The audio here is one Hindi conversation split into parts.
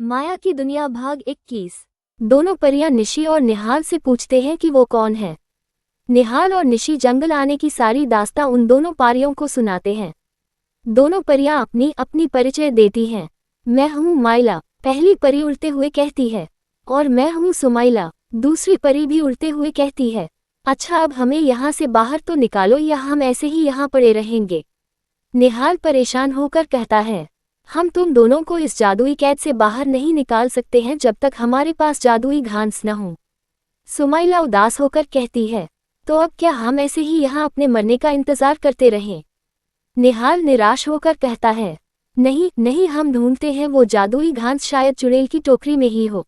माया की दुनिया भाग 21। दोनों परियां निशी और निहाल से पूछते हैं कि वो कौन है। निहाल और निशी जंगल आने की सारी दास्तां उन दोनों पारियों को सुनाते हैं। दोनों परियां अपनी अपनी परिचय देती हैं। मैं हूँ माइला, पहली परी उड़ते हुए कहती है। और मैं हूँ सुमाइला, दूसरी परी भी उड़ते हुए कहती है। अच्छा, अब हमें यहाँ से बाहर तो निकालो या हम ऐसे ही यहाँ पड़े रहेंगे। निहाल परेशान होकर कहता है, हम तुम दोनों को इस जादुई कैद से बाहर नहीं निकाल सकते हैं जब तक हमारे पास जादुई घास न हो। सुमाइला उदास होकर कहती है, तो अब क्या हम ऐसे ही यहाँ अपने मरने का इंतजार करते रहें? निहाल निराश होकर कहता है, नहीं नहीं, हम ढूंढते हैं वो जादुई घास, शायद चुड़ैल की टोकरी में ही हो।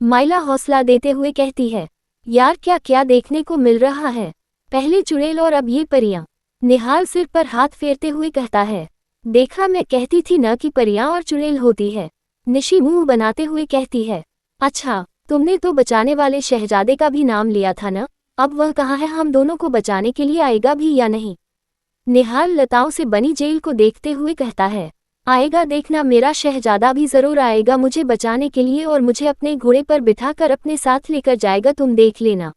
माइला हौसला देते हुए कहती है, यार क्या क्या देखने को मिल रहा है, पहले चुड़ैल और अब ये परियां। निहाल सिर पर हाथ फेरते हुए कहता है, देखा, मैं कहती थी न कि परियां और चुड़ैल होती है। निशी मुंह बनाते हुए कहती है, अच्छा, तुमने तो बचाने वाले शहजादे का भी नाम लिया था न, अब वह कहाँ है? हम दोनों को बचाने के लिए आएगा भी या नहीं? निहाल लताओं से बनी जेल को देखते हुए कहता है, आएगा, देखना, मेरा शहजादा भी जरूर आएगा मुझे बचाने के लिए और मुझे अपने घोड़े पर बिठाकर अपने साथ लेकर जाएगा, तुम देख लेना।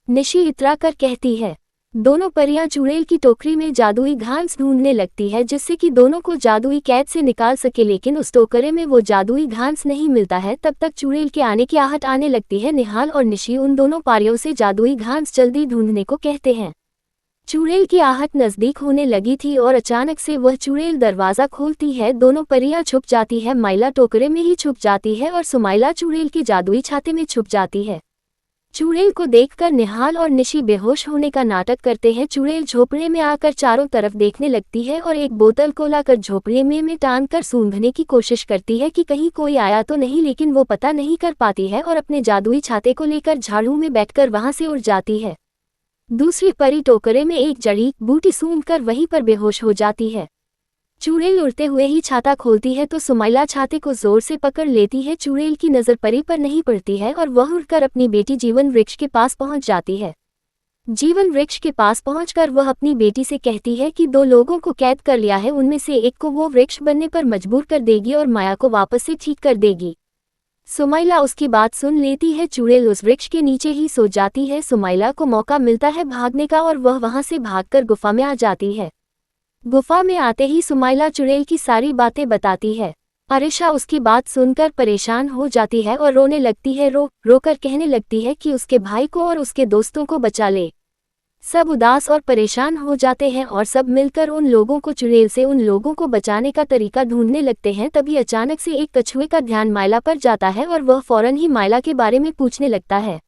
निशी इतरा कर कहती है। दोनों परियां चुड़ैल की टोकरी में जादुई घास ढूंढने लगती है जिससे कि दोनों को जादुई कैद से निकाल सके, लेकिन उस टोकरे में वो जादुई घास नहीं मिलता है। तब तक चुड़ैल के आने की आहट आने लगती है। निहाल और निशी उन दोनों पारियों से जादुई घास जल्दी ढूंढने को कहते हैं। चुड़ैल की आहट नजदीक होने लगी थी और अचानक से वह चुड़ैल दरवाजा खोलती है। दोनों परियां छुप जाती है। माइला टोकरे में ही छुप जाती है और सुमाइला चुड़ैल के जादुई छाते में छुप जाती है। चुड़ैल को देखकर निहाल और निशी बेहोश होने का नाटक करते हैं। चुड़ैल झोपड़े में आकर चारों तरफ देखने लगती है और एक बोतल को लाकर झोपड़े में टांग कर सूंघने की कोशिश करती है कि कहीं कोई आया तो नहीं, लेकिन वो पता नहीं कर पाती है और अपने जादुई छाते को लेकर झाड़ू में बैठकर वहां से उड़ जाती है। दूसरी परी टोकरे में एक जड़ी बूटी सूंघकर वहीं पर बेहोश हो जाती है। चुड़ैल उड़ते हुए ही छाता खोलती है तो सुमाइला छाते को जोर से पकड़ लेती है। चुड़ैल की नजर परी पर नहीं पड़ती है और वह उड़कर अपनी बेटी जीवन वृक्ष के पास पहुंच जाती है। जीवन वृक्ष के पास पहुंचकर वह अपनी बेटी से कहती है कि दो लोगों को कैद कर लिया है, उनमें से एक को वो वृक्ष बनने पर मजबूर कर देगी और माया को वापस से ठीक कर देगी। सुमाइला उसकी बात सुन लेती है। चुड़ैल उस वृक्ष के नीचे ही सो जाती है। सुमाइला को मौका मिलता है भागने का और वह वहां से भागकर गुफा में आ जाती है। गुफा में आते ही सुमाइला चुड़ैल की सारी बातें बताती है। अरिशा उसकी बात सुनकर परेशान हो जाती है और रोने लगती है। रोकर कहने लगती है कि उसके भाई को और उसके दोस्तों को बचा ले। सब उदास और परेशान हो जाते हैं और सब मिलकर उन लोगों को चुड़ैल से उन लोगों को बचाने का तरीका ढूंढने लगते हैं। तभी अचानक से एक कछुए का ध्यान माइला पर जाता है और वह फौरन ही माइला के बारे में पूछने लगता है।